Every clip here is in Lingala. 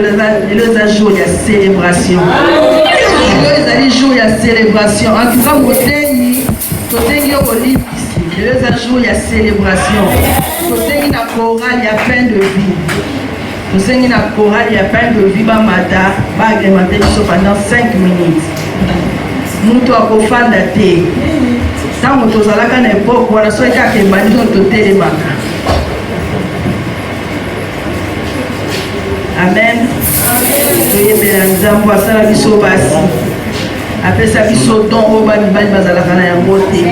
les jours de célébration. Les jours de célébration. En tout cas, vous avez les jours de célébration. Vous avez une chorale, il y a plein de vie. Vous avez une chorale, il y a plein de vie. Bamata, va agrémenter pendant 5 minutes. Nous avons fait la thé. Tant que nous avons une époque, nous avons fait la thé. Amen. Soyez bénis. Voici la vie sauvage. Après ça, vie sauton au bas du bain, bazala kana ya beauté.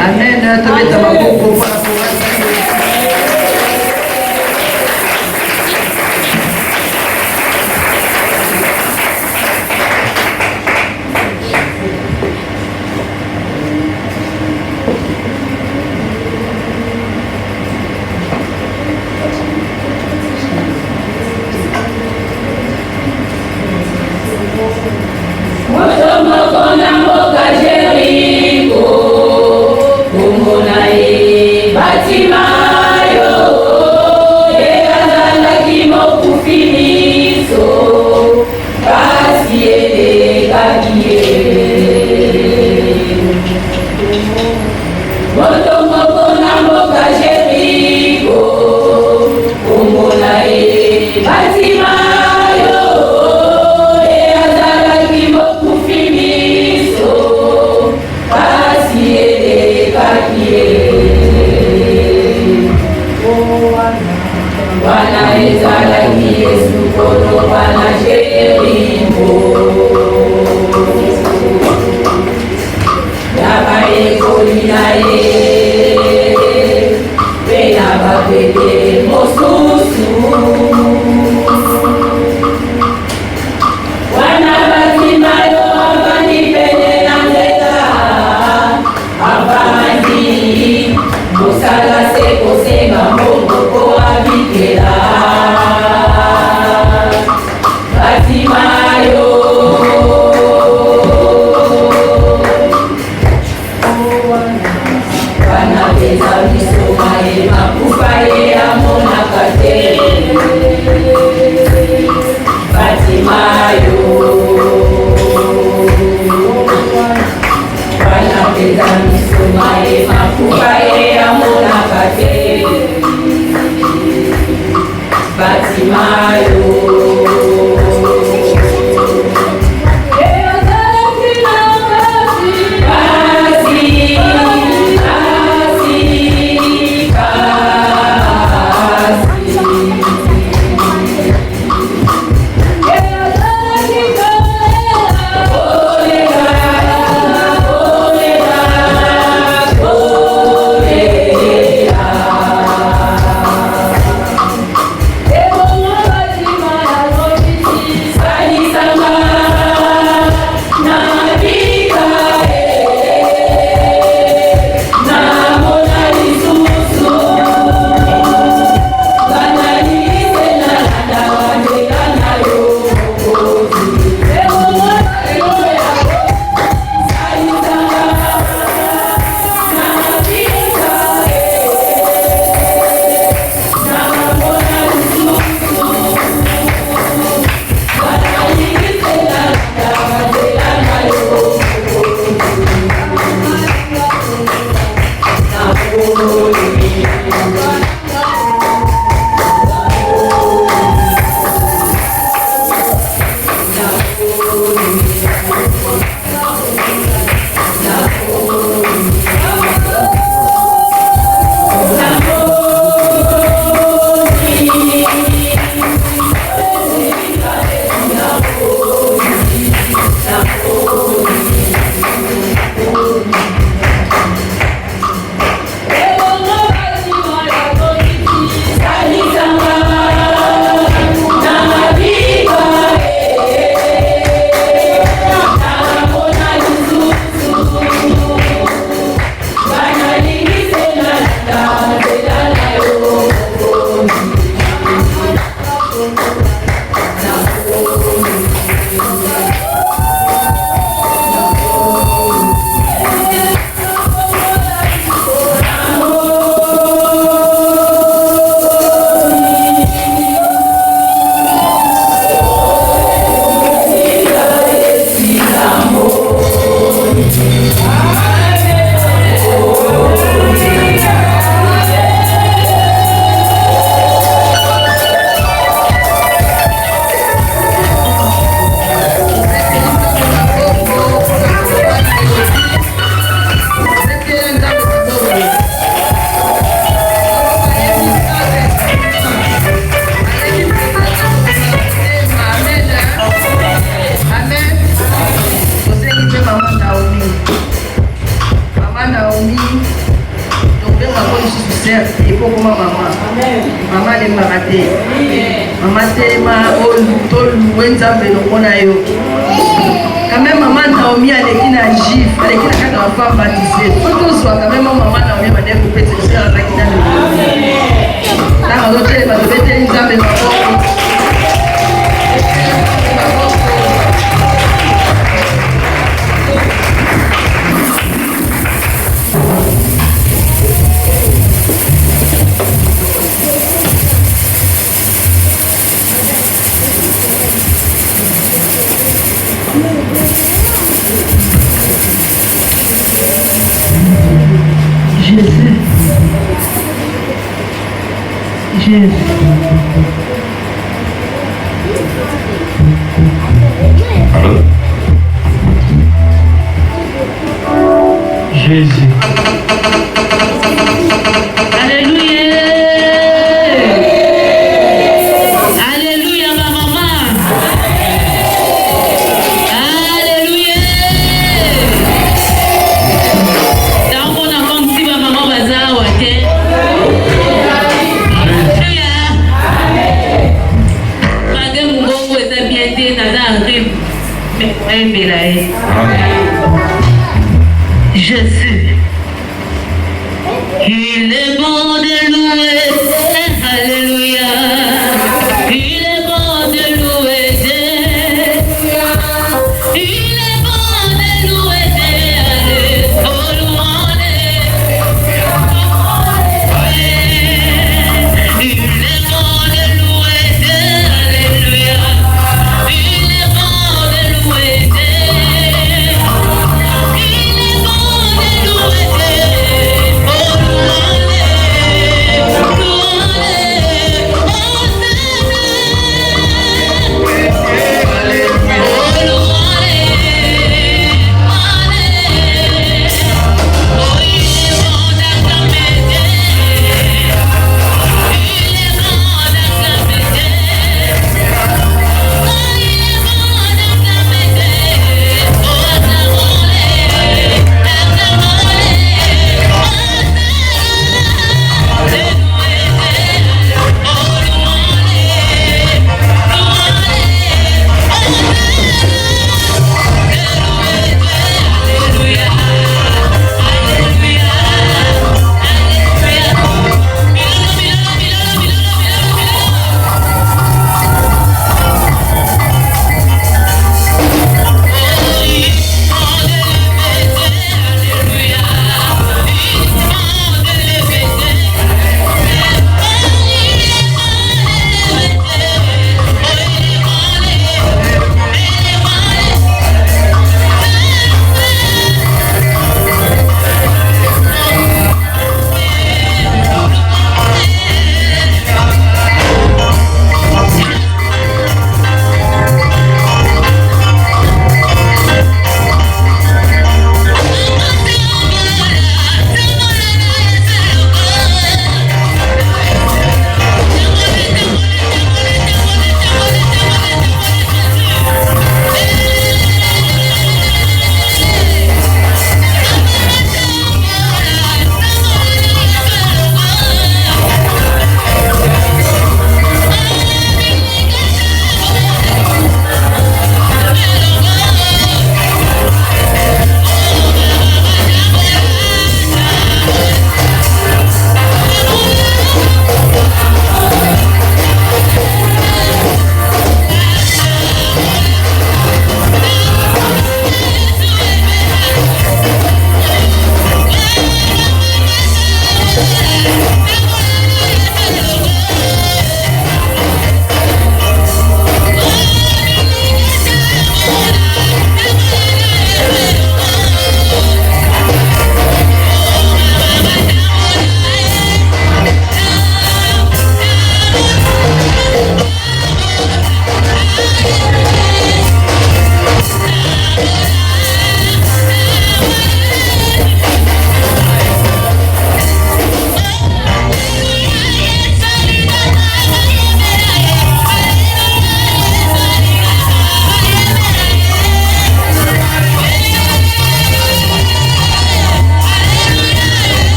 Amen. Tu vas ta maboko pour la Maye makubaye amona kate certes, il faut comment maman. Maman est maratée. Maman tellement loué Nzambe lokona yo. Quand même maman Naomi elle est na gif, elle est na quatre femmes baptisées. Faut tout soit quand même maman Naomi va dire couper ses sœurs là qui dans le. Là on doit faire de bêter Nzambe Jésus. Allô? Jésus. Alléluia. Alléluia, ma maman. Alléluia. Dans mon enfant, si ma maman va ça, ok? Je suis. Il est bon de louer, alléluia. Il est bon de louer, il est bon de louer, alléluia. Oh, louange. Il est bon de louer, alléluia. Il est bon de louer, il est bon de louer, oh louange.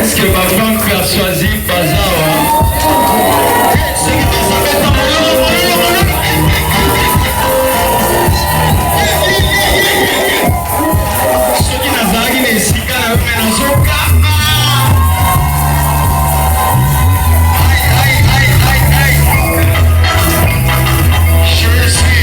Est-ce que ma femme persuasive Bazawa? Ce qui n'a pas dit mais si quand même dans son cas. Je suis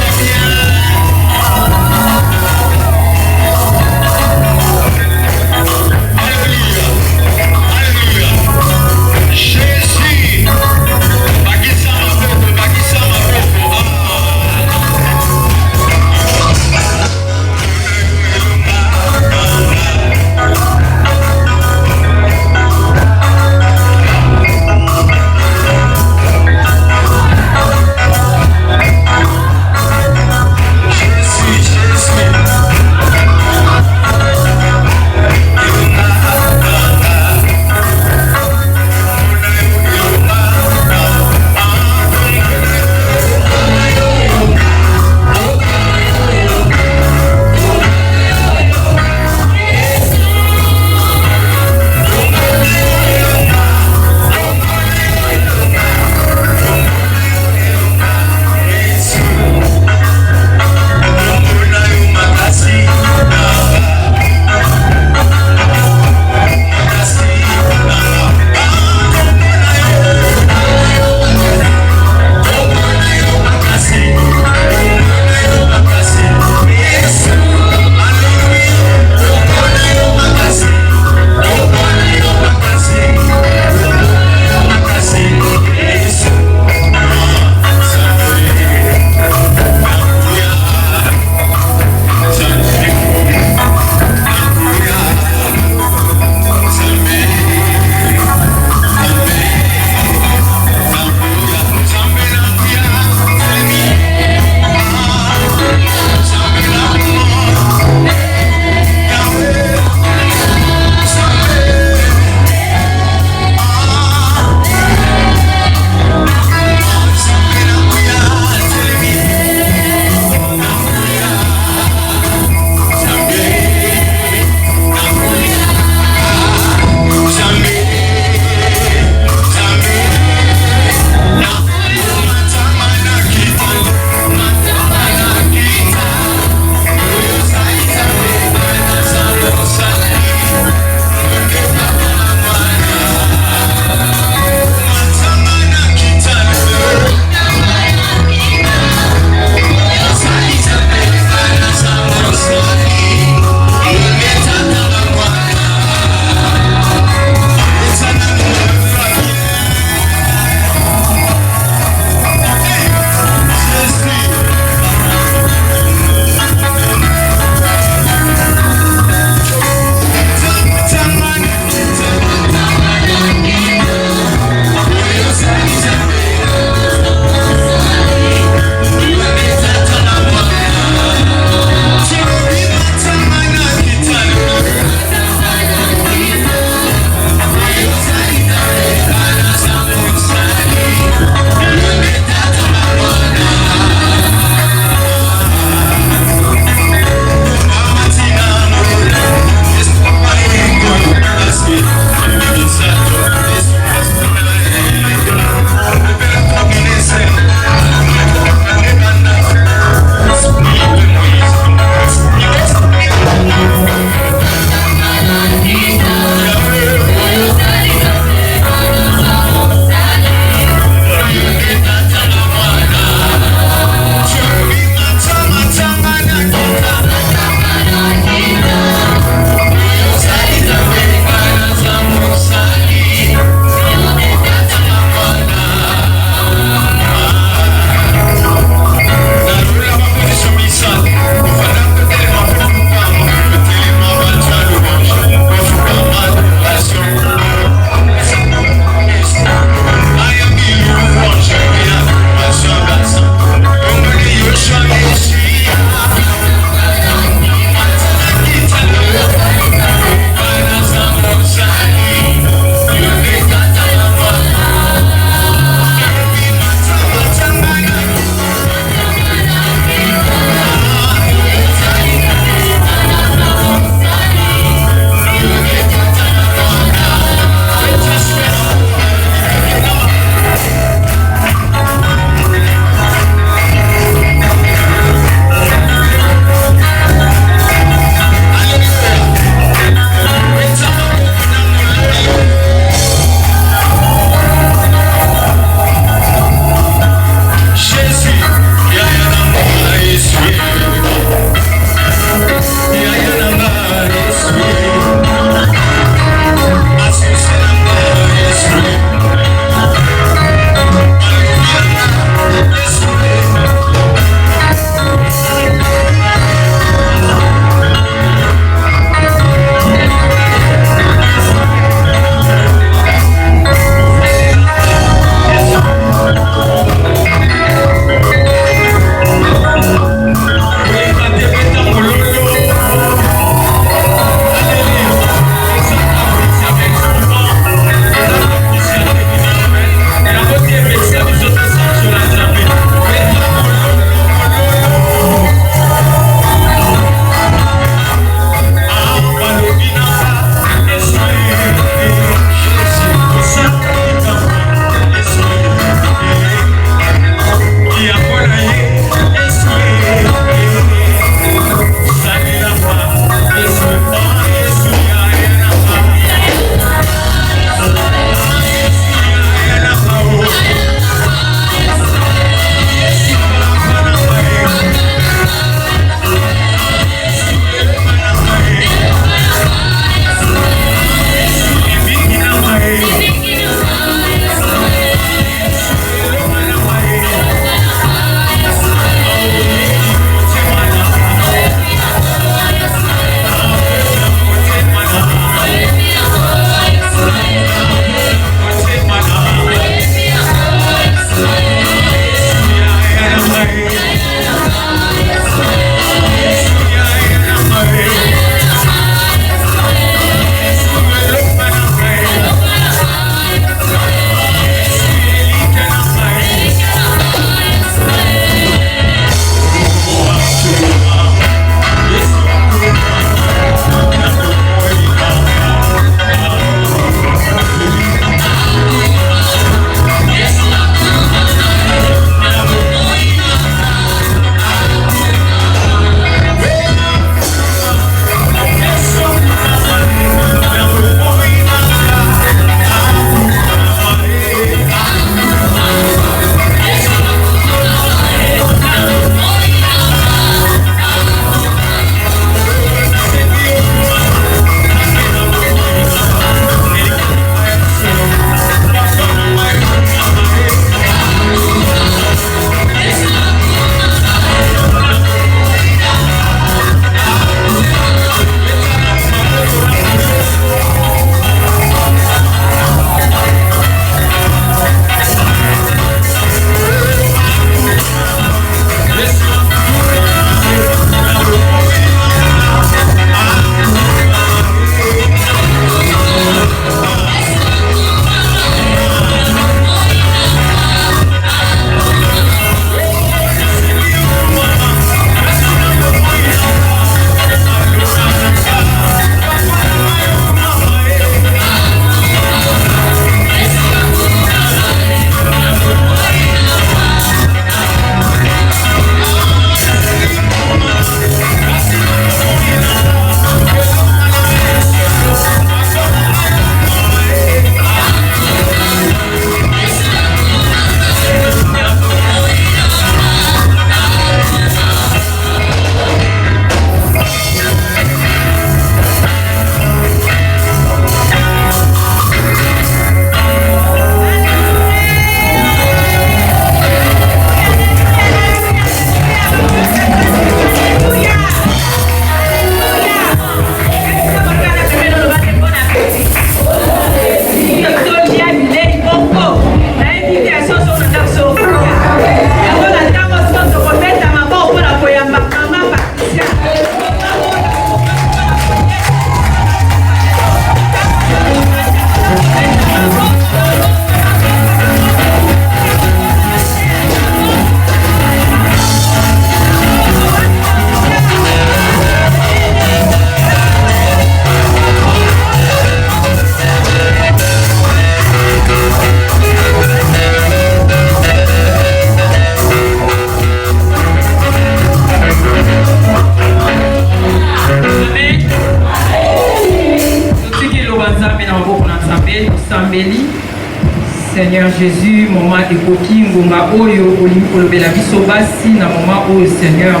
Seigneur Jésus, maman ekoki ngonga oyo olingi kolobela biso basi na maman oyo Seigneur.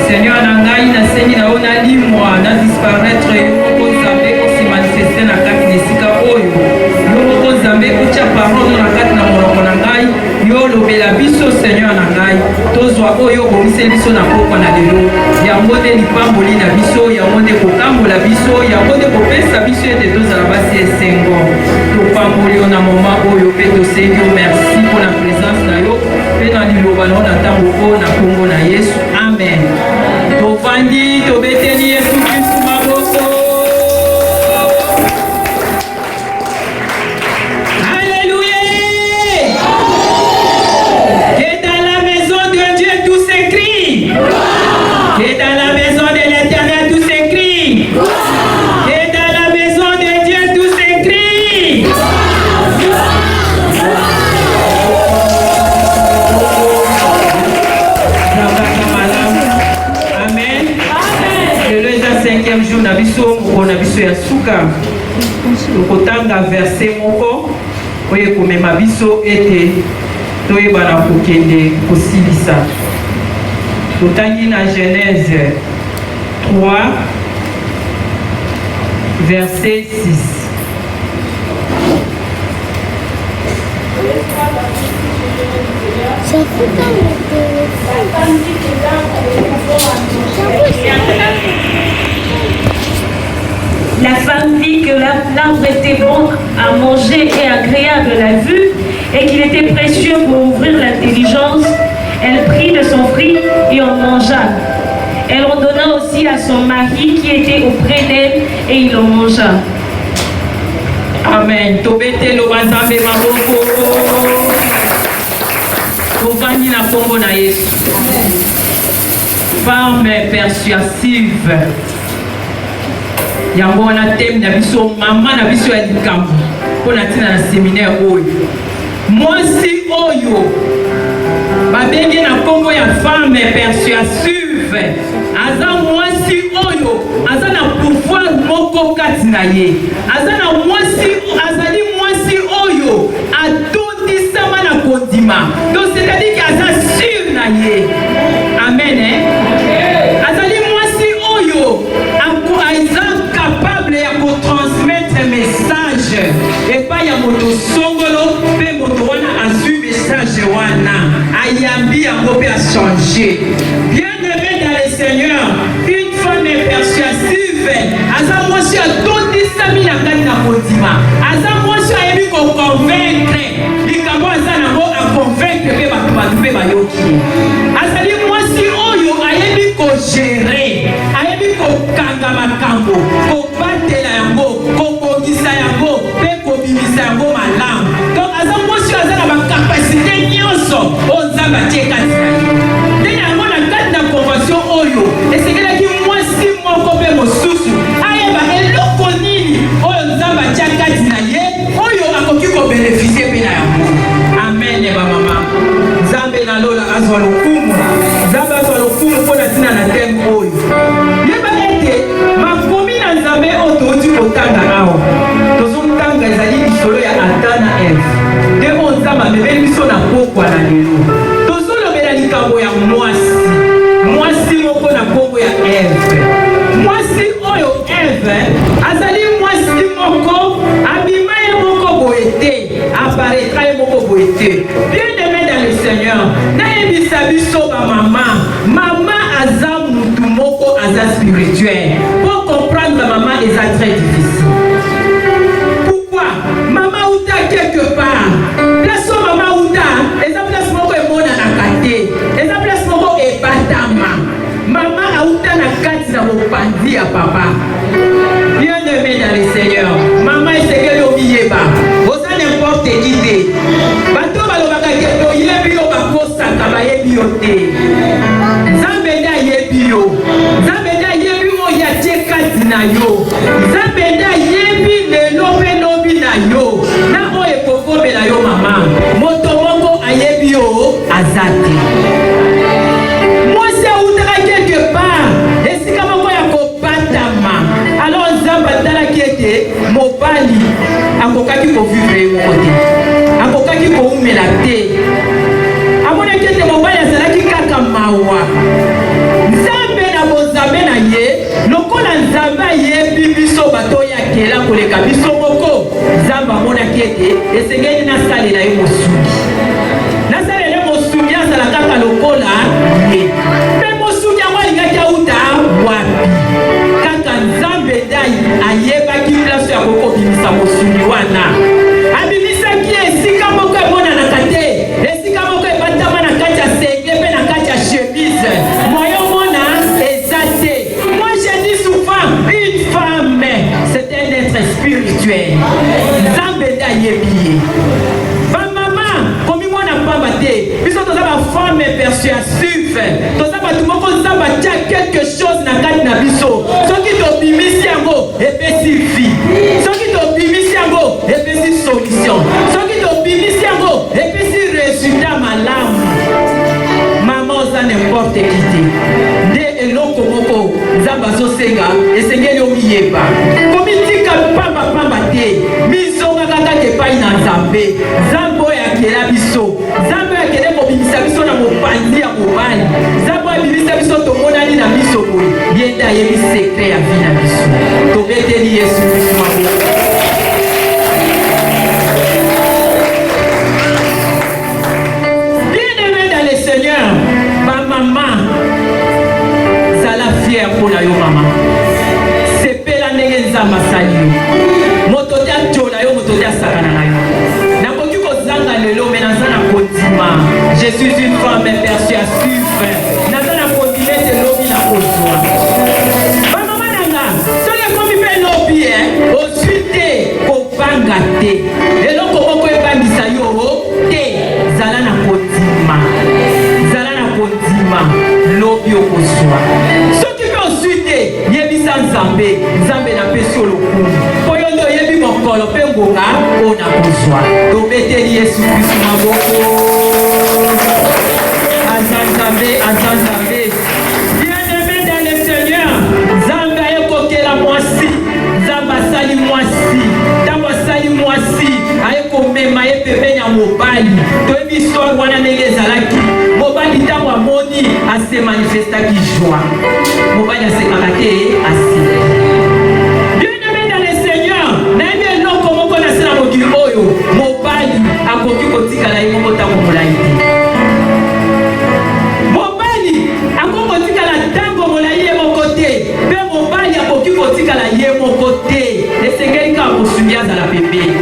Seigneur na ngai nasengi na yo nalimwa na disparaître yo moko Nzambe osi manifeste na kati na esika oyo. Yo moko Nzambe otia parole na kati na monoko na ngai yo lobela biso Seigneur na ngai. Tozwa oyo obongiseli biso na pokwa na lelo. Yango nde lipamboli na biso, yango nde kokambola biso, yango nde kopesa biso ete tozala basi esengo. Topamboli yo na moma oyo mpe tosengi yo merci pour la présence na yo mpe na liloba na yo na ntango oyo na kombo na Yesu. Amen. Tovandi tobeteli Yesu Kristu maboko. Alléluia. Que dans la maison de Dieu tout s'écrit. Que dans la maison de l'Éternel tout s'écrit. Que dans la maison de Dieu tout s'écrit. Amen. Le 5e jour na biso moko na biso ya suka tokotanga verset moko oyo komema biso ete toyeba na kokende kosilisa. Totangi na Genèse 3 verset 6. La femme vit que l'arbre était bon à manger et agréable à la vue, et qu'il était précieux pour ouvrir l'intelligence. Elle prit de son fruit et en mangea. Elle en donna aussi à son mari qui était auprès d'elle, et il en mangea. Amen. Tobete lo banzambe maboko. Tovandi na kombo na Yesu. Femme persuasive. Yango wana thème na biso mama na biso ya likambo mpona ntina na séminaire oyo. Mwasi oyo babengi na kombo ya femme persuasive. Aza mwasi oyo aza na pouvoir moko kati na ye. Azali mwasi oyo atondisama na kondima. Donc c'est-à-dire que aza sûr na ye. Amen. Azali mwasi oyo aza capable ya kotransmettre message epai ya moto songolo mpe moto wana azwi message wana ayambi yango mpe achange. Bien-aimé dans le Seigneur, une femme persuasive aza mwasi atondisami na kati na kondima. Aza mwasi ayebi koconvaincre likambo aza nango aconvaincre mpe bato bato mpe bayoki. Azali mwasi oyo ayebi kogere, ayebi kokanga makambo, kobatela yango, kobongisa yango mpe kobimisa yango malamu. Donc aza mwasi aza na bakapasite nyonso oyo Nzambe atie kati na ye. Nde yango na kati na convention oyo esengelaki mwasi moko mpe mosusu ayeba eloko nini oyo Nzambe atia kati na ye oyo akoki kobenefisie mpe na yango. Amen bamama. Nzambe nalola azwa lokumu. Nzambe azwa lokumu mpona ntina na teme oyo. Yeba ete makomi na Nzambe oyo touti kotanga awa tozotanga ezali lisolo ya Adam na Eve. Nde oyo Nzambe amemeli biso na pokwa na lelo. Tozolobela likambo ya mwasi moko na kombo ya Eve. Mwasi oyo Eve azali mwasi moko abima ye moko boye te, apparaîtra ye moko boye te. Bien-aimé dans le Seigneur, nayebisa biso bamama, mama aza mutu moko aza spirituel. Pour comprendre maman eza très difficile. Pourquoi? Maman outa quelque part. Place où maman outa, eza place moko emona na kate, eza place moko ebatama. Maman auta na kati na mopandi ya papa. Bien-aimé dans le Seigneur, maman esengeli obiyeba oza n'importe qui te. Bato balobaka ke oyebi yo bakosaka bayebi yo te. Nzambe nde ayebi yo. Nzambe nde ayebi oyo atie kati na yo. Nzambe nde ayebi lelo mpe lobi na yo na oyo ekokobela yo mama. Moto moko ayebi yo aza te. Mwasi autaka quelque part esika moko ya kobatama. Alors Nzambe atalaki ete mobali akokaki kovivre ye moko te. akomela te. Amonaki ete mobali azalaki kaka mawa. Nzambe na bozambe na ye, lokola Nzambe ayebi biso bato ya kela koleka biso moko, Nzambe amonaki ete esengeli nasalela ye mosungi. Nasalela ye mosungi azala kaka lokola ye. Mpe mosungi yango alingaki auta wapi? Kaka Nzambe dai ayebaki place ya kokobimisa mosungi wana. Abimisaki esika moko emonanaka te, esika moko ebatama na kati ya senge mpe na kati ya chemise. Moyo mona eza te. Moi je dis souvent, une femme, c'est un être spirituel. Nzambe nde ayebi ye. Bamama, komi mwana pamba te, biso toza bafemme persuasive, toza bato moko Nzambe atia quelque chose na kati na biso. Soki tobimisi yango epesi vie, soki tobimisi yango epesi solution, soki tobimisi yango epesi résultat malamu. Mama oza n'importe qui te, nde eloko moko Nzambe azosenga esengeli omiyeba. Komitika pamba te, mizonga kaka epai na Nzambe. Nzambe oyo akela biso, Nzambe oyo akende kobimisa biso na mopanzi ya mobali, Nzambe oyo abimisa biso tomonani na biso boye, ye nde ayebi sekret ya vi na biso. Tobeteli Yesu Kristo maboko. Bien-aimé dans le Seigneur, ma maman, zala fière pour la yo maman. Sepela ndenge Nzambe asali yo. Moto te atyola yo, moto te asakana na yo. Nakoki kozanga lelo me naza na kondima. Je suis une femme persuasive. Naza na kondima ete lobi na kozwa. Ba mama nanga, soki ekomi mpe lobi ozwi te kobanga te. Eloko moko ebangisa yo te, zala na kondima. Zala na kondima, lobi okozwa. Soki mpe ozwi te, yebisa Nzambe, Nzambe napesi yo lokumu. Po yo nde oyebi mokolo mpe ngonga oyo nakozwa. Tobeteli Yesu Kristo maboko. Aza Nzambe. Bien-aimé dans le Seigneur, Nzambe ayekokela mwasi, Nzambe asali mwasi. Ntango asali mwasi, ayekomema ye pembeni ya mobali. Toyebi histoire wana ndenge ezalaki. Mobali ntango amoni ase manifestaki joie. Mobali asekaka te asi. Bien-aimé dans le Seigneur, nayebi eloko moko na se na mokili oyo, mobali akoki kotikala ye moko ntango molai te. Mobali akoki kotikala ntango molai ye moko te, mpe mobali akoki kotikala ye moko te. Esengeli kaka mosungi azala pembeni.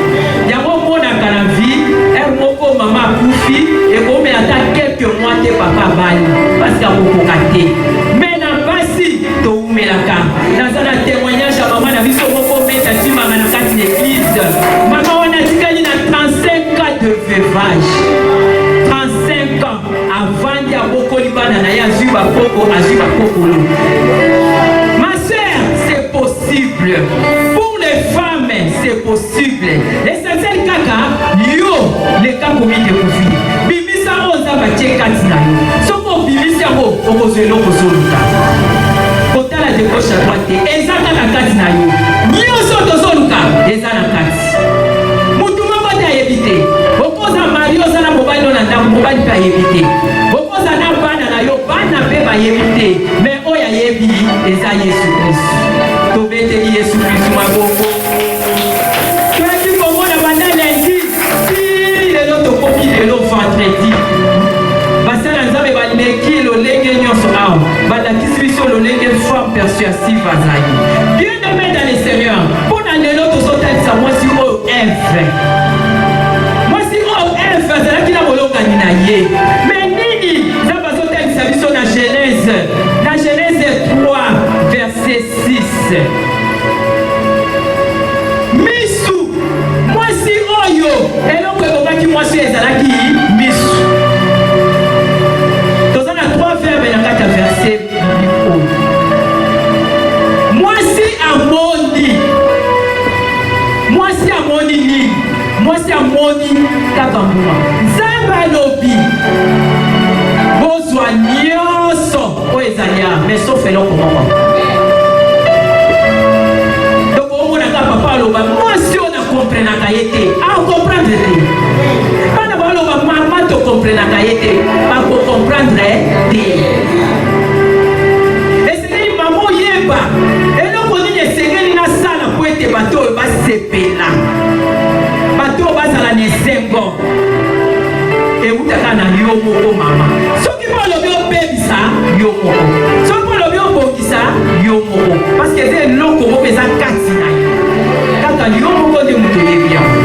Yango omonaka na vie, ere moko mama akufi, ekomela ata quelques mois te papa abali, parce akokoka te. Me na basi toumelaka. Naza na témoignage ya mama na biso moko meta timanga na kati na église. Mama wana atikali na 35 ans de veuvage. 35 ans avant abokoli bana na ye azwi bakokolo. Ma sœur, c'est possible. Pour les femmes, c'est possible. L'essentiel kaka, yo, les cas komi de kofi. Bimisa oza batie kati na yo. Soko bimisa yango, okozwelo kozoluka. Kotala de gauche à droite, eza kaka kati na yo. Nyonso tozoluka, eza na kati. Mutu moko te ayebi te. Okoza mari ozala mobali no na ndako, mobali mpe ayebi te. Okoza na bana na yo, bana mpe bayebi te. Mais oyo ayebi, eza Yesu Kristo. Tobeteli Yesu Kristo maboko. Toyaki komona banda lundi, si lelo tokomi lelo vendredi. Basala Nzambe baleki lolenge nyonso awa. Balakisi biso lolenge femme persuasive azali. Bien-aimé dans le Seigneur, mpona lelo tozotalisa mwasi oyo Eve. Mwasi oyo Eve azalaki na bolongani na ye. Mais nini Nzambe azotalisa biso na Genèse 3 verset 6. Misu mwasi oyo eloko ekokaki mwasi ezalaki misu. Toza na 3 verbe na kati ya verset oyo. Mwasi amoni nini? Mwasi amoni kaka mbuma. Nzambe alobi bozwa nyonso oyo ezali ya mais sauf eloko moko. Donc omonaka papa aloba mwasi oyo nakomprenaka ye te. Akomprendre te. Bana baloba eutaka na yo moko mama. Soki mpo olobi obebisa yo moko, soki mpo olobi obongisa yo moko, parce que eza eloko moko eza kati na yo kaka yo moko nde moto oyebi yango.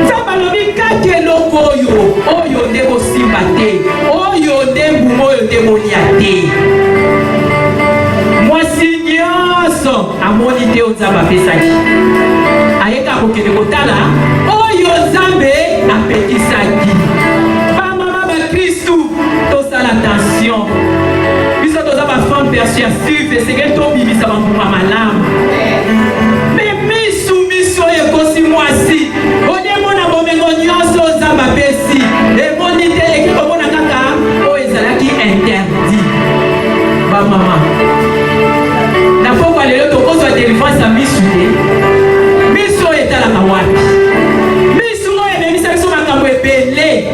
Nzambe alobi kaka eloko oyo nde bosimba te, oyo nde mbuma oyo nde bolia te. Mwasi nyonso amoni te oyo Nzambe apesaki, ayeka kokende kotala oyo Nzambe apekisaki. Bamama bakristu tosala attention, biso toza bafemme persuasive esengeli tobimisa bambuma malamu. Me misu oyo ekosi mwasi onemona bomengo nyonso Nzambe apesi emoni te eleki komona kaka oyo ezalaki interdit. Bamama na pokwa lelo tokozwa délivrance ya misu te. Misu oyo etalaka wapi? Misu oyo ememisa biso makambo ebele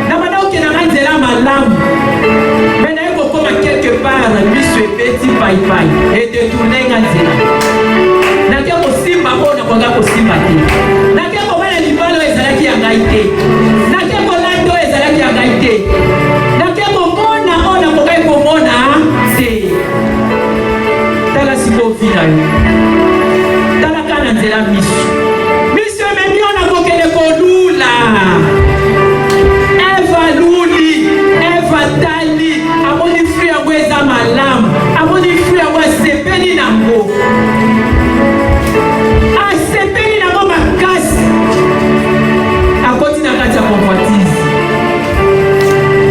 na banda okendanga nzela malamu, me naye kokoma quelque part misu ebeti paipai edetourne nga nzela. Nakia kosimba oyo nakwanga kosimba te, nakia kobala libala oyo ezalaki ya ngai te, nakia kolanda oyo ezalaki ya ngai te, nakia komona oyo nakokaki komona te. Tala sikoyo vi na yo, tala kaka na nzela misu ememi oyo nakokende kolula. Eva luli, Eva tali, amoni fri yango eza malamu, amoni fri yango asepeli nango, asepeli nango makasi, akoti na kati ya convoitise.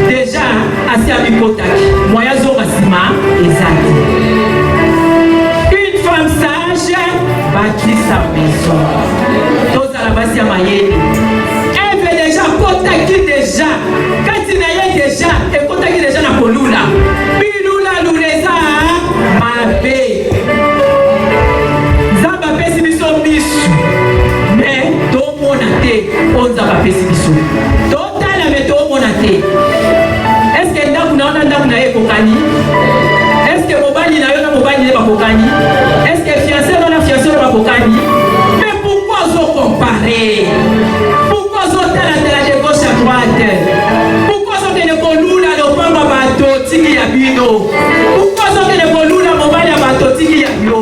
Deja asi abikotaki moya zonga nsima eza te. Une femme sage bâtit sa maison. Tozala basi ya mayele. Eve deja kotaki deja kati na ye deja ekotaki deja na kolula. Bilula luleza mabe. Nzambe apesi biso misu, me tomona te oyo Nzambe apesi biso. Totala me tomona te. Eske ndako na yo na ndako na ye ekokani? Eske mobali na yo na mobali na ye bakokani? Eske fiancé na fiancé na bakokani? Mais pourquoi vous comparez? Pourquoi vous êtes de gauche à droite? Pourquoi vous êtes de kolula le pamba bato tiki ya bino? Pourquoi vous êtes de kolula mobali ya bato tiki ya yo?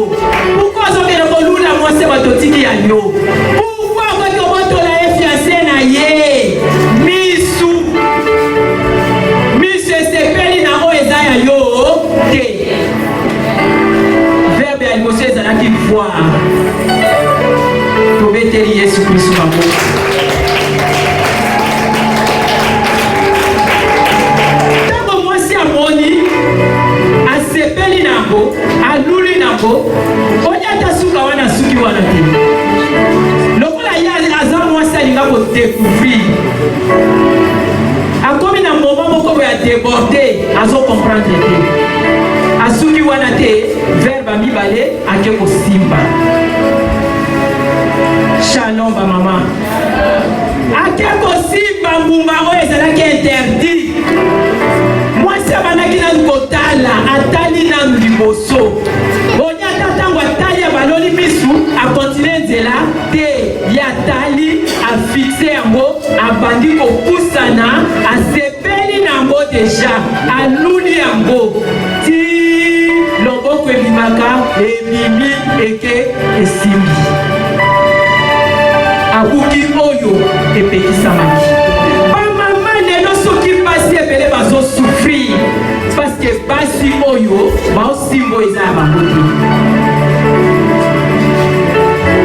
Pourquoi vous êtes de kolula mwase bato tiki ya yo? Pourquoi vous êtes de la fiancé na ye? Misu sepeli na o eza ya yo te. Verbe ya liboso ezalaki voir. Tobeteli Yesu Kristo maboko. Ntango mwasi amoni asepeli nango aluli nango onyata suka wana suki wana te. Lokola ye aza mwasi alinga kodécouvrir, akomi na moment moko boya débordé azo comprendre te, asuki wana te verbe mibale ake kosimba. Shalom ba mama, ake kosimba mbuma oyo ezalaki interdit. Mwasi abanaki nanu kotala atali nanu liboso, onyata ntango atali abaloli misu akontinue nzela te, ye atali afixe yango abandi kopusana, asepeli nango deja aluli yango ti loboko ebimaka ebimi eke esimbi abuki oyo epekisamaki. Bamama lelo soki basi ebele bazosouffrir parce que basi oyo baosimbo eza ya bango te.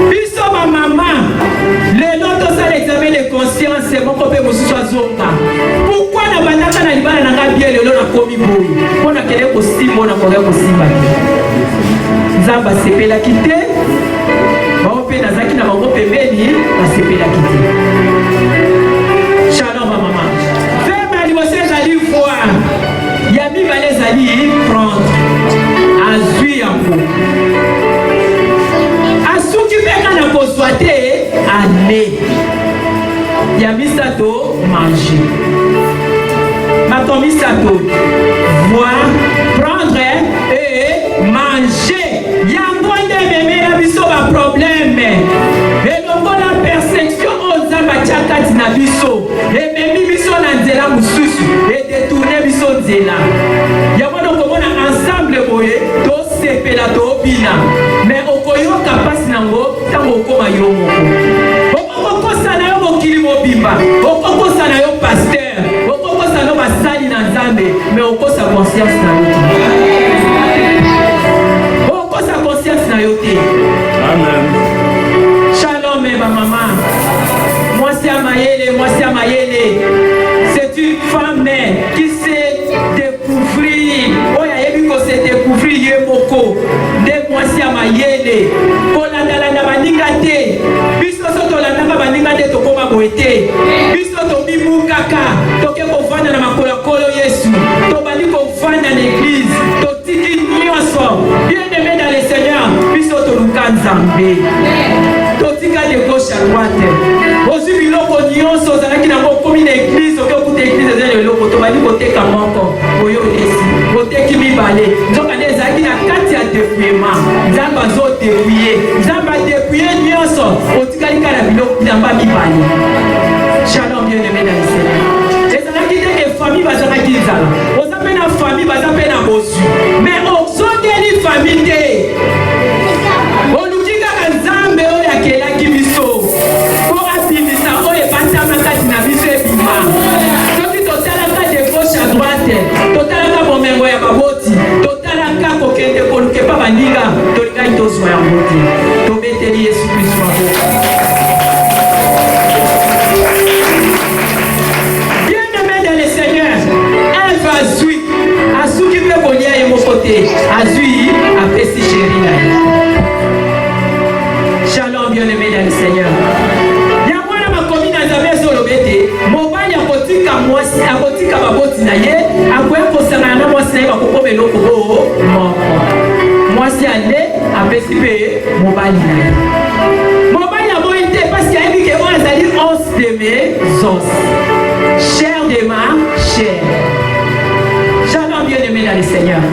Biso bamama lelo tosala examen de conscience moko mpe mosusu azonga. Pourquoi na bandaka na libala na nga bie lelo nakomi boye mpo nakende kosimba na koya kosimba te? Nzambe asepelaki te, bao mpe nazalaki na bango pembeni basepelaki te. Shalom bamama. Verbe ya liboso ezali voir, ya mibale ezali prendre, azwi yango, asuki mpeka na kozwa te ale. Ya misato manger, mato misato voir, prendre et manger. Yango nde memela biso ba problème. Et donc la perception aux âmes nzela yango nakomona ensemble boye tosepela tobina mais okoyoka mpasi nango ntango okoma yo moko okokosana yo mokili mobimba okokosana yo paster okokosana yo basali na nzambe mais okosa conscience na yo okosa conscience na yo te. Amen. Shalom ma maman. Moi c'est Amayele. C'est une femme qui sait découvrir. Oh ya yebi ko se découvrir yemoko. De moi c'est Amayele. Ko la baninga te. Biso so to la baninga te to koma boete. Biso to bimu kaka. To ke ko vana na makola kolo Yesu. To bali ko vana na église. To tiki nyonso. Bien-aimé dans le Seigneur. Biso to lukanzambe. To tika de gauche à droite. Ozu biloko nyonso ozalaki nango okomi na église okokuta église eza leloko tobali koteka moko oyo esi oteki mibale nzoka nde ezalaki na kati ya dépouillement nzambe azodépouille nzambe adépouille nyonso otikali kaka na biloko bilamba mibale. Shalom bien-aimé dans le Seigneur. Ezalaki ndenge famille bazalaki nzala oza mpe na famille baza mpe na bozwi mais ozongeli famille te oluki kaka nzambe oyo akelaki biso abimisa oyo ebatama kati na biso ebima soki totalaka de gauche à droite totalaka bomengo ya baboti totalaka kokende koluka epa baninga tolingaki tozwa yango te tobeteli yesu kristo maboko. Bien-aimé dans le Seigneur, Ève azwi asuki mpe kolia ye moko te azwi apesi sheri na ye. Shalom bien-aimé dans le Seigneur. Mobali akotika mwasi akotika baboti na ye akoya kosangana na mwasi na ye bakokoma eloko moko mwasi ale apesi mpe mobali na ye mobali aboyi te parce ayebi ke oyo azali os de mes os chair de ma chair. Shalom bien-aimé dans le Seigneur.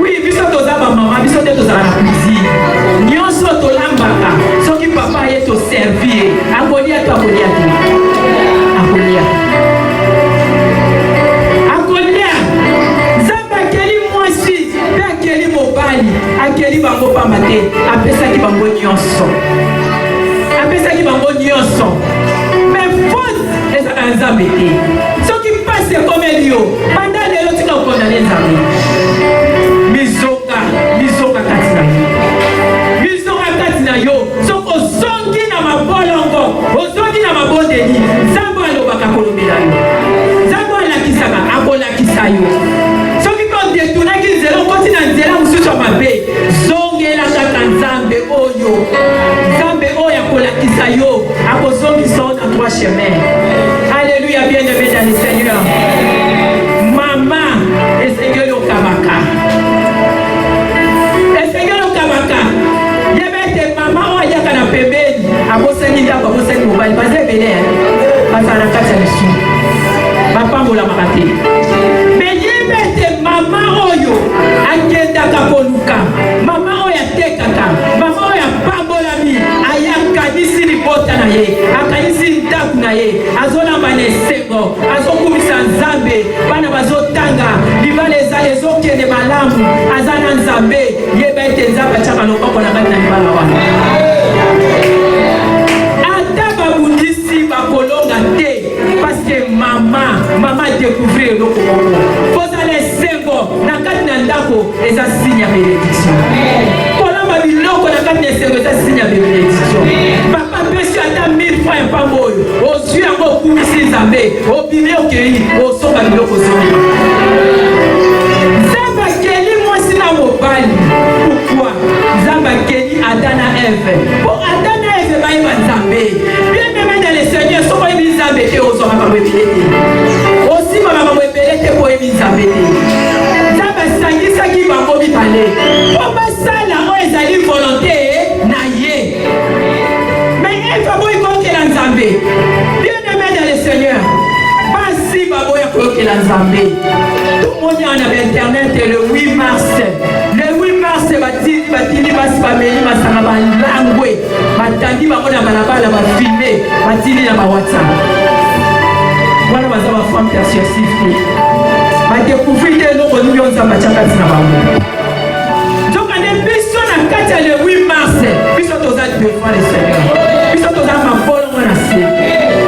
Oui biso toza bamama biso te tozala na cuisine nyonso tolambaka soki papa ye toservir akolia to akolia te akolia nzambe akeli mwasi mpe akeli mobali akeli bango pamba te apesaki bango nyonso mais faute ezaka na nzambe te soki mpasi ekomeli yo banda lelo tika kokondane nzambe mizoka kati na yo soki ozongi na mabolongo ozongi na mabondeli nzambe alobaka kolobela yo nzambe alakisaka akolakisa yo soki mpe odetunaki nzela okoti na nzela mosusu ya mabe zongela kaka nzambe oyo akolakisa yo akozongisa yo na trois chemins. Alléluia bien-aimé dans le Seigneur. Mama esengeli okabaka yebete mama oyo ayaka na pembeni abosengi ndako abosengi mobali baza ebele bazala na kati ya lisu bapambolamaka te me yebete mama oyo akendaka koluka mama oyo atekaka mama oyo apambolami ayakanisi libota na ye akanisi ndako na ye azolamba na esengo azokumisa nzambe bana bazotanga libala ezokende malamu aza na nzambe yeba ete nzambe atyaka loboko na kati na libala wana ata babundisi bakolonga te parceke mama découvrir eloko moko kozala esengo na kati na ndako eza signe ya bénédiction kolamba biloko na kati na esengo eza signe ya bénédiction papa pesi ata 1000 fois epambo oyo ozwi yango okumisi nzambe obimi okei osomba biloko zongi nzambe akeli mwasi na mobali pourkui nzambe akeli Adam na Eve po Adam na Eve bayeba nzambe bien-aimé dans le Seigneur soko oyebi nzambe te ozwa makambo ebele te osima makambo ebele te po oyebi nzambe te nzambe asangisaki bango mibale po basala oyo ezali volonté na ye mais Eve aboyi kokela nzambe bien-aimé dans le Seigneur basi baboya koyokela nzambe tomoni wana na internet le 8 mars batindi basi bameli masanga balangwe batandi bango na balabala bafilme batindi na bawhatsapp wana baza bafemme persuasif te découvrir te eloko nini oyo nzambe atia kati na bango nzokande biso na kati ya le 8 mars biso toza devant le Seigneur biso toza mabolongo na se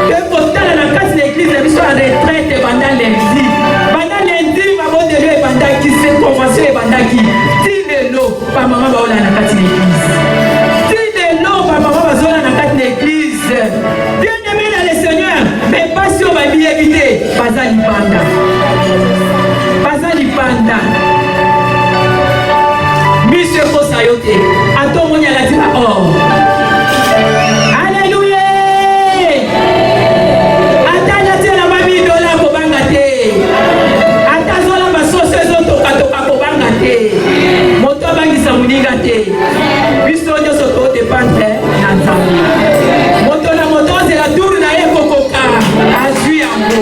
pe kotala na kati na église na biso ya retraite banda lundi babondelo ebandaki se convention ebandaki ti lelo bamama baola na kati na église ti lelo bamama bazola na kati na église bien aimé dans le Seigneur mais basi oyo babiyebi te baza libanda miso ekosa yo te ata omoni alati ba or alleluya ata alati elamba $1000 kobanga te ata azolamba soso ezotokatoka kobanga te moto abangisa moninga te biso nyonso todependre na nzambe moto na moto ozela turu na ye kokoka azwi yango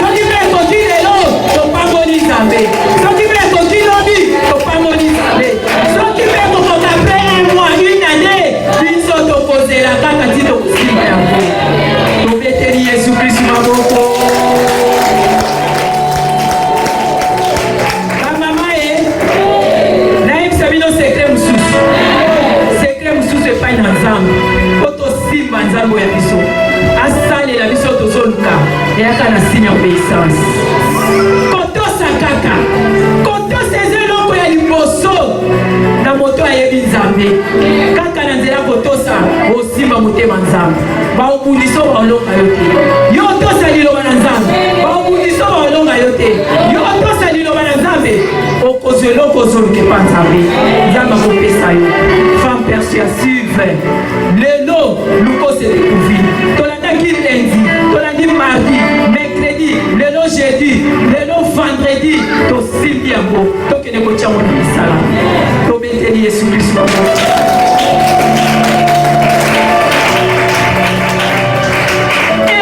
soki mpe ekoki lelo topamboli nzambe soki mpe ekoki lobi topamboli nzambe soki mpe kokoka mpe mois une année biso tokozela kaka ti tokosimba yango tobeteli yesu kristu maboko bamama ye nayebisa bino sekre mosusu epai na nzambe po tosimba nzambe ya biso asalela biso tozoluka eyaka na signe ya obéissance kotosa kaka kotosa eza eloko ya liboso na moto ayebi nzambe kaka na nzela kotosa osimba motema nzambe baobundisa baolonga yo te yo tosa liloba na nzambe baobundisa baolonga yo te yo tosa liloba na nzambe okozwa eloko ozoluka epa nzambe nzambe akopesa yo femme persuasive lelo lukose découvrir tolandaki lundi tolandi mardi mercredi lelo jeudi lelo vendredi tosimbi yango tokende kotiango na misala tobeteli yesu kristu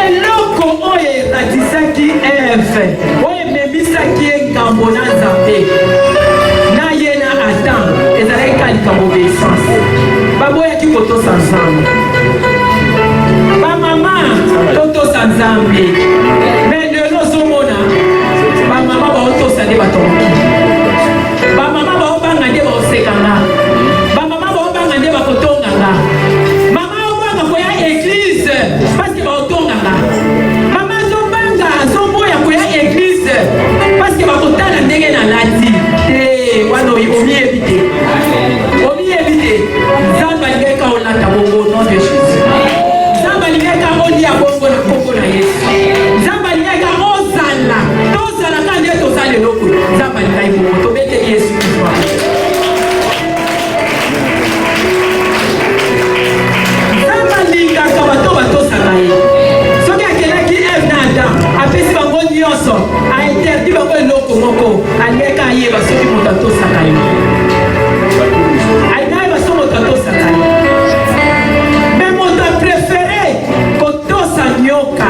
eloko oyo eratisaki eve oyo ememisaki ye ngambo na nzambe na ye na adam ezalaki ka likambo obéissance baboyaki kotosa nzambe bamama totosa nzambe me lelo ozomona bamama baotosa nde batongi bamama baobanga nde baosekanga bamama baobanga nde bakotonganga mama obanga koya église paske baotonganga mama azobanga azoboya koya église paske bakotala ndenge nalati te wana omiyebi te nzambe alingaka olanda bongo nom de jésus nzambe alingaka olia bongo na kombo na yesu nzambe alingaka tozalaka nde toza leloko nzambe alingai bongo tobeteli yesu kristu nzambe alingaka bato batosaka ye soki akelaki eve na adam apesi bango nyonso ainterdi bango eloko moko alingaka ayeba soki moto atosaka ye mais moto préféré kotosa nyoka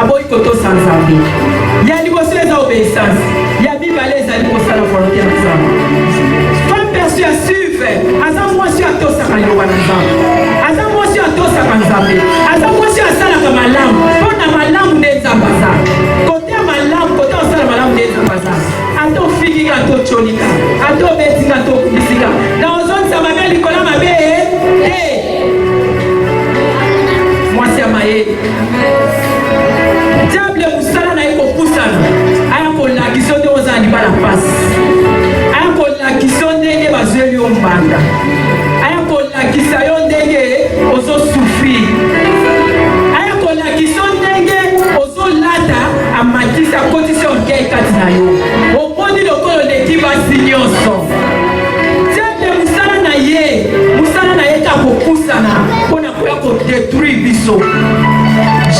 aboyi kotosa nzambe ya liboso eza obéissance ya mibale ezali kosala volonté ya nzambe femme persuasive aza mwasi atosaka liloba na nzambe aza mwasi atosaka nzambe aza mwasi asalaka malamu mpo na malamu nde nzambe aza kote ya malamu kote osala malamu nde nzambe aza ata ofikika ata otyonika ata obetika ata okumisika na ozonisa mabe likolo mabe mwasi ya mayele diable mosala na ye kopusana aya kolakisa nde ozala libala mpasi aya kolakisa ndenge bazweli yo mbanda aya kolakisa yo ndenge ozosufrir aya kolakisa ndenge ozolata amakisa akotisa orgueil kati na yo omoni lokolo leki basi nyonso musala na ye ka kopusana mpona koya kodétruire biso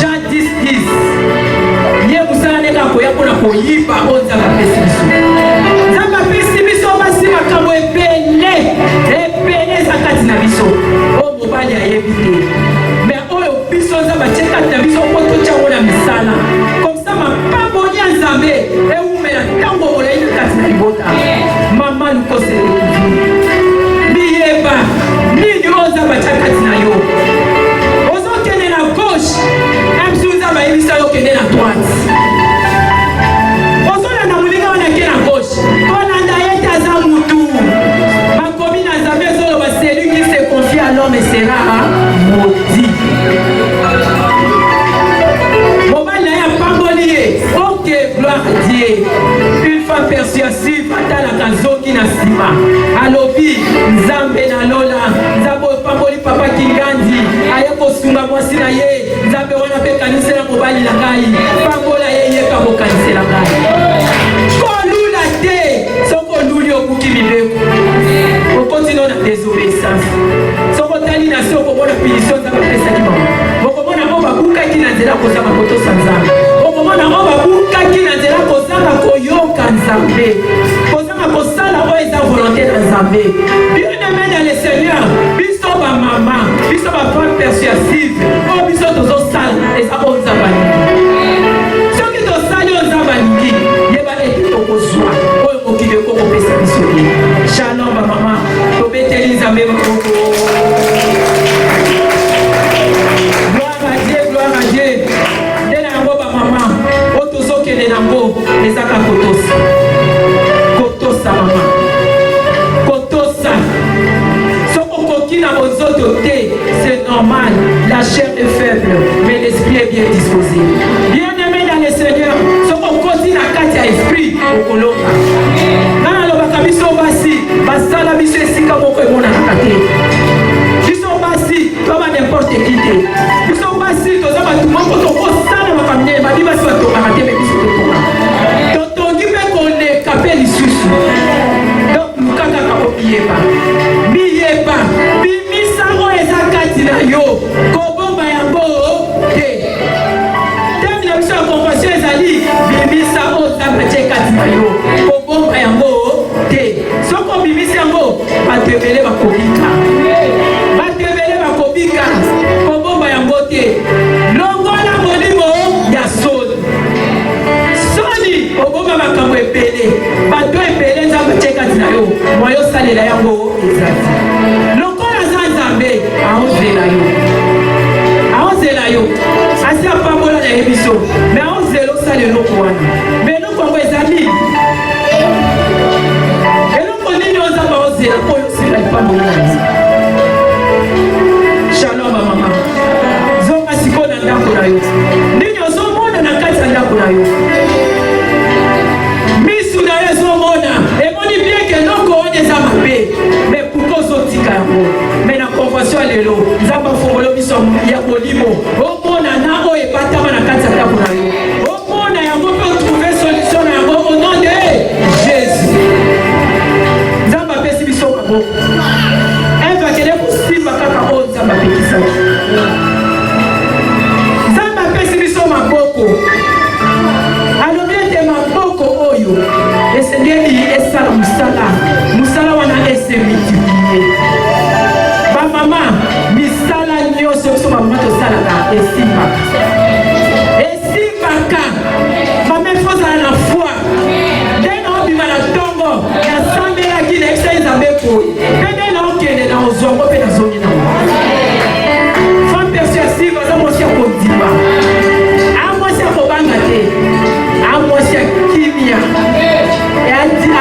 Jean 10:10 ye musala ne ka koya mpona koyiba oyo nzambe apesi biso nzambe apesi biso basi makambo ebele eza kati na biso oyo mobali ayebi te me oyo biso nzambe atie kati na biso mpo totyango na misala komsa mapamboli ya nzambe ewumela ntango molai na kati na libota mama lukoselekuvi miyeba nini oyo nzambe atia kati na yo ozokende na gauche amsu nzambe ayebisa yo okende na droite ozolanda moninga wana ke na gauche mwasi na ye nzambe wana mpe kanisela mobali na ngai pambola ye yeka kokanisela ngai kolula te soki oluli obuki mibeko okontina na désobéissance soki otali na se okomona punition nzambe apesaki mama okomona o babukaki na nzela kozanga kotosa nzambe okomona o babukaki na nzela kozanga koyoka nzambe kozanga kosala oyo eza volonté na nzambe bien-aimé dans le Seigneur biso bamama biso bafemme persuasive oyo biso tozosala eza oyo nzambe alingi soki tosali oyo nzambe alingi yeba ete tokozwa oyo mokili ekokopesa biso ye shalom bamama tobeteli nzambe maboko gloire à Dieu nde na yango bamama oyo tozokende nango ezaka kotosa mama kotosa soki okoki na bozoto te c'est normal la chair est faible mais l'esprit est bien disposé bien-aimé dans le Seigneur soki okoti na kati ya esprit okoloka nga nalobaka biso basi basala biso esika moko emonanaka te biso basi toba n'importe qui te biso basi toza bato moko tokosala makamine babi basi batongaka te me biso totonga totongi mpe koleka mpe lisusu donc luka kaka okiyeba miyeba bimisa oyo eza kati na yo kobomba yango te temi na biso ya convention ezali bimisa oyo nzambe atie kati na yo kobomba yango te soki obimisi yango bato ebele bakobika kobomba yango te longola molimo ya soni soni obomba makambo ebele bato ebele nzambe atie kati na yo moyo osalela yango ezali lokola aza nzambe aozela yo asi apambola na ye biso me aozela osala eloko wana me eloko yango ezali eloko nini oyo nzambe aozela oyo osila lipambola na ye shalom mama zonga sikoyo na ndako na yo nini ozomona na kati ya ndako na yo misu na yo ezomona emoni bien ke eloko wana eza mabe me pourko ozotika yango me na convention ya lelo nzambe afongolo biso ya molimo omona na oyo ebatama na kati ya ndako na yo omona yango mpe otrouve solution na yango au nom de Jésus nzambe apesi biso maboko eve akende kosimba kaka oyo nzambe apekisaki nzambe apesi biso maboko alobi ete maboko oyo esengeli esala mosala wana esemultiplie bamama misala nyonso biso bamama tosalaka esimbaka mama efozala na foi ndenge obima na ntongo nasambelaki na ebisa nzambe koyi mpe nde naokende na ozwango mpe nazongi nango femme persuasive aza mwasi ya kondima amwasi ya kobanga te amwasi ya kimia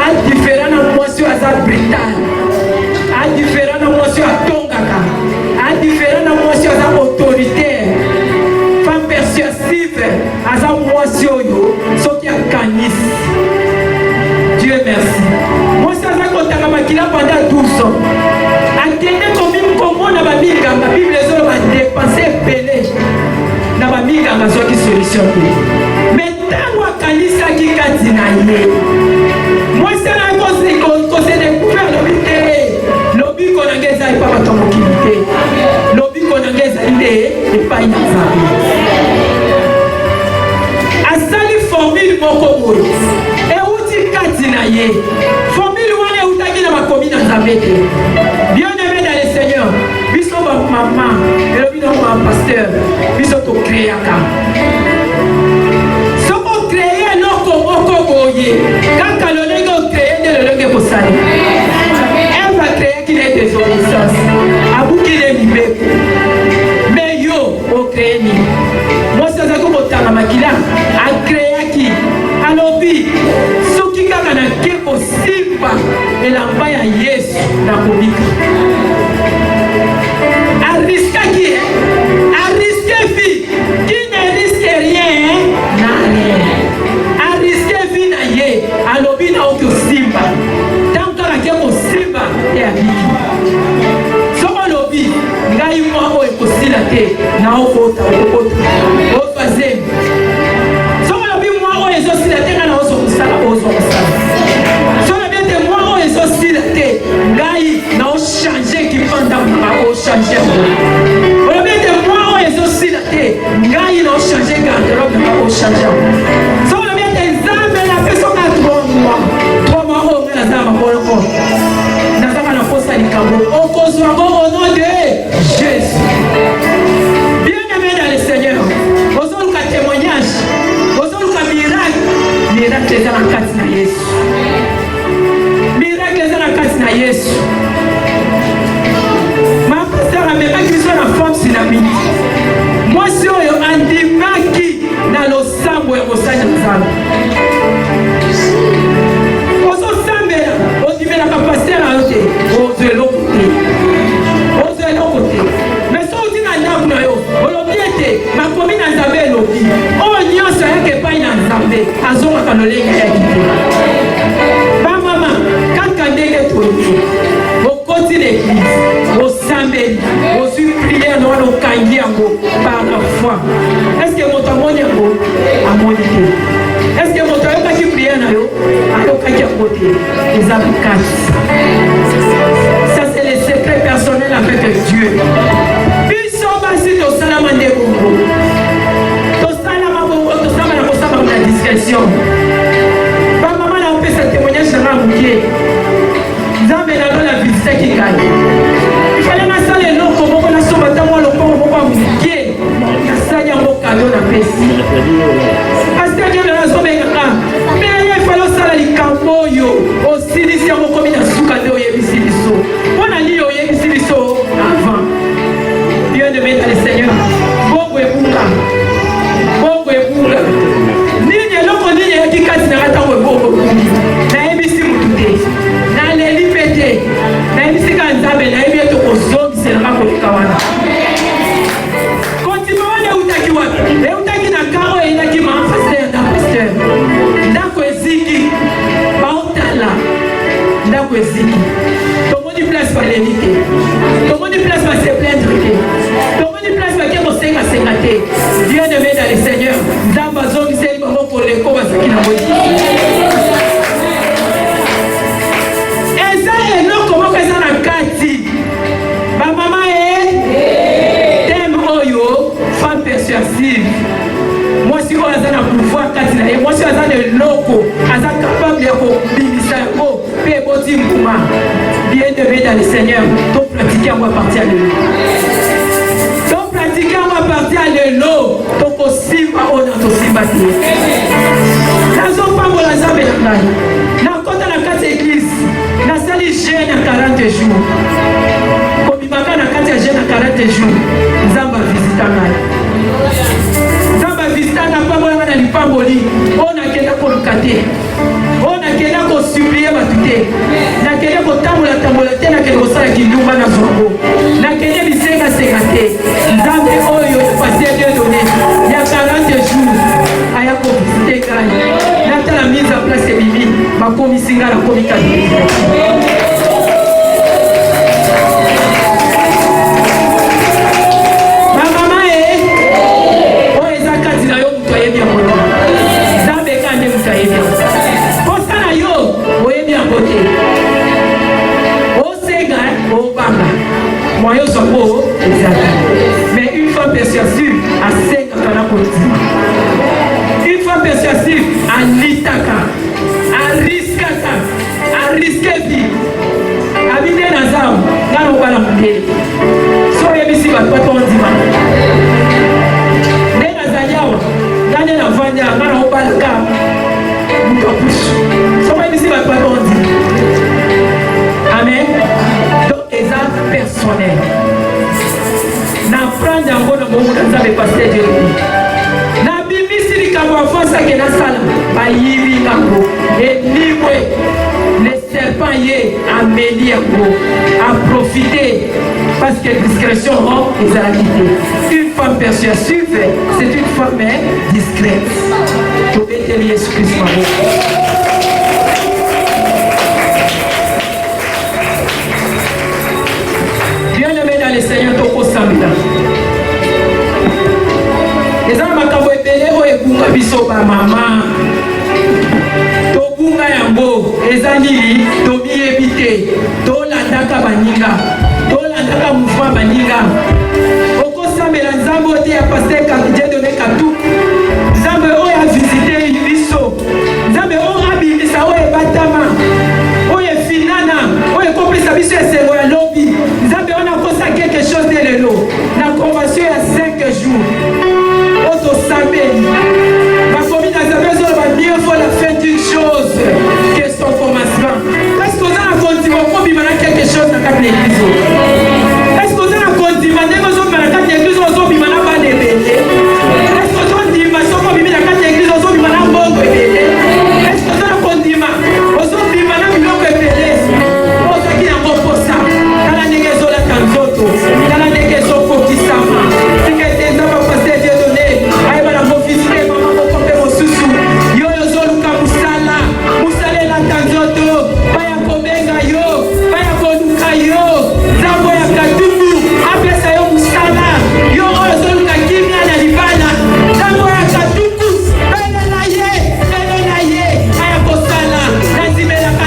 adifférent na mwasi oyo aza brutal adifférent na mwasi oyo atongaka adifférent na mwasi oyo aza autoritaire femme persuasive aza mwasi oyo soki akanisi Dieu merci mwasi aza kotanga makila pendant 12 ans akende komona baminganga bible ezoloba dépense ebele na baminganga azwaki solution te me ntango akanisaki kati na ye mwasi ana kose découvert lobi te lobiko na nge eza epai bato ya mokili te lobiko na nge ezali nde epai na nzambe asali formule moko boye euti kati na ye formule wana eutaki na bakomi na nzambe te bien-aimé dans le Seigneur biso bamama elobi na bapasteur biso tokreaka soki okreye eloko moko boye kaka lolenge okreye nde lolenge ekosali eve akreyaki na désobéissance abukile mibeko me yo okreye nini mwasi azaki kotanga makila akreyaki alobi soki kaka nake kosimba elamba ya Yesu nakobika ariskaki ariske vie qui ne risque rien na rien ariske vie na ye alobi na oki osimba ntango kaka ke kosimba te abiki soko alobi ngai mwa oyo ekosila te na okota okota troisième soki olobi mwa oyo ezosila te ngai na ozokosala ozokosala soki olobi ete mwa oyo ezosila te ngai na ochange ekipa ndako nanga ochange yango olobi ete mwa oyo ezosila te ngai na ochange garderobe nanga ochange yango soki olobi ete nzambe napesaka 3 mois oyo ngai naza makoloko nazaka na posa likambo okozwa ngo au nom de Jésus. Bien-aimé dans le Seigneur, ozoluka témoignage, ozoluka miracle, miracle eza na kati na Yesu. Miracle eza na kati na Yesu. Ma pasteur amekaki biso na femme sinamiti. Mwasi oyo andimaki na losambo ya kosala nzambe. Ozosambela, odimelaka pasteur ayo te, ozwa eloko te. Ozwa eloko te. Mais so oti na ndako na yo, olobi ete makomi na nzambe elobi oyo nyonso ayaka epai na nzambe azongaka lolenge ayaki te. Bamama kaka ndenge toye okoti l'église osambeli ozwi priere na wana okangi yango par la foi. Est-ce que moto amoni yango? Amoni te. Est-ce que moto ayokaki priere na yo? Ayokaki yango te. Eza bokati. Ça c'est le secret personnel avec Dieu. Biso basi tosalama nde bongo. Tosalama bongo, tosalama na kosala na discrétion. Bamama na opesa témoignage na moke. Nzambe na lo la visite kingai. Ifale nasala eloko moko nasomba ntango lokongo moko ya moke. Nasali yango kado na pesi. Pasteur Dieu nazobengaka. Mais ye ifale osala likambo oyo osilisi yango komi na suka nde oyebisi biso. Mpona nini oyebisi biso avant? Bien-aimé dans le Seigneur, bongo ebunga. Bongo ebunga. Nini eloko nini eyaki kati na ntango ebongo ebungi. Nayebisi mutu te. Naleli mpe te. Nayebisi ka nzambe nayebi ete kozongiselaka koleka wana. Kontima wana eutaki wapi? Eutaki na karo eyinaki ma pasteur na pasteur. Ndako eziki. Baotala. Ndako eziki. Tomoni place baleli te. Tomoni place base plaindre te. Tomoni place bake kosenga te. Bien-aimé dans le Seigneur, nzambe azongiseli bango koleko bazaki na moi. Eza eloko moko eza na kati. Bamama thème oyo femme persuasive. Mwasi oyo aza na pouvoir kati na ye. Mwasi oyo aza na eloko aza capable ya kobimisa yango mpe eboti mbuma. Bien-aimé dans le Seigneur, donc pratiquer à partir de l'eau. Donc pratiquer à partir de l'eau, donc aussi on a aussi bâti. Nous sommes pas pour la zambe de la na kota na kati église, na sali jeune à 40 jours. Comme il m'a na kati jeune à 40 jours, zamba visita ngai. Zamba visita na pas moi na lipamboli, on a kenda pour le caté. On a kenda ko supplier batute. Na kenda ko tambola te na kenda ko sala kindumba na zongo. Na kenda bisenga senga te. Nzambe oyo passer Dieu donné. Il y a 40 jours. Aya ko visiter kai. Na ta la mise en place bibi, ba komi singa la komi ka. Mama o eza kati na yo muto ayebi yango. Nzambe kande muto ayebi yango. Moyen zongo ezali. Mais une femme persuasive asengaka na kotima. Une femme persuasive alitaka, ariskaka, ariske vie. Abide na zamu, ngana obala mundele. So yebisi bato bato ondima. Nde nazali awa, ngane na vanya, ngana obala ka mutu apusu. So yebisi bato bato ondima. Amen. Personnel. N'apprendre en bon moment dans le pasteur Dieu. Na bimisi likambo afonsa ke na sala ba yibi kango et libre les serpents ye ameli yango à profiter parce que discrétion est à la quitter. Une femme persuasive, c'est une femme discrète. Tu peux te lier sur Christ. Le Seigneur toko sambila. bunga biso ba mama to bunga yango ezanili to biebite to landaka baninga to landaka mouvement baninga okosambela nzambe ote ya pasteur Dieu donné Katou nzambe oyo a visité biso nzambe oyo abimisa oyo ebatama oyo efinana oyo ekopesa biso esengo ya lobi nzambe oyo nakosa quelque chose de lelo na convention ya 5 jours otosambeli bakomi na nzambe ozoloba mieux vaut la fin d'une chose que son commencement. Est-ce que oza na kondima okobima na quelque chose na kati na église? Est-ce que oza na kondima ndenge ozobima na kati ya église ozobima na bana ebele? Est-ce que ozondima soko obimi na kati ya église ozobima na mbongo ebele? Est-ce que oza na kondima ozobima na biloko ebele? Ozwaki yango posa tala ndenge ezolata nzoto tala ndenge ezokokisama tika ete nzambe pasteur Dieu donné ayeba na kovisite mama moko mpe mosusu yo ozoluka mosala mosala elata nzoto baya kobenga yo baya koluka yo nzambe ya katumbu apesa yo mosala yo oyo ozoluka kimia na libala nzambe ya katumbu belela ye aya kosala nandimelaka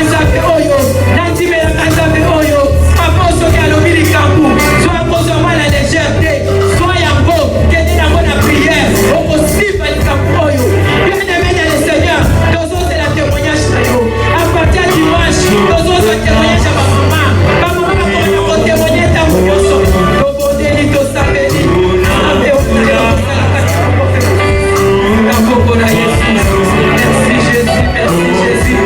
nzambe oyo papa soki alobi likambo soki akozwa mala légèreté soki yango kende yango na prière okosimba likambo oyo bien-aimé na le Seigneur tozozela témoignage na yo à partir ya dimanche tozozwa témoignage ya bamama bakomona kotémoigne ntango nyonso tobondeli tosambeli nzambe oyo osalaka na kombo na Yesu. Merci Jésus, merci Jésus.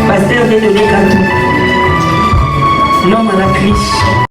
Pasteur Dieu donné Katou, l'homme à la criche.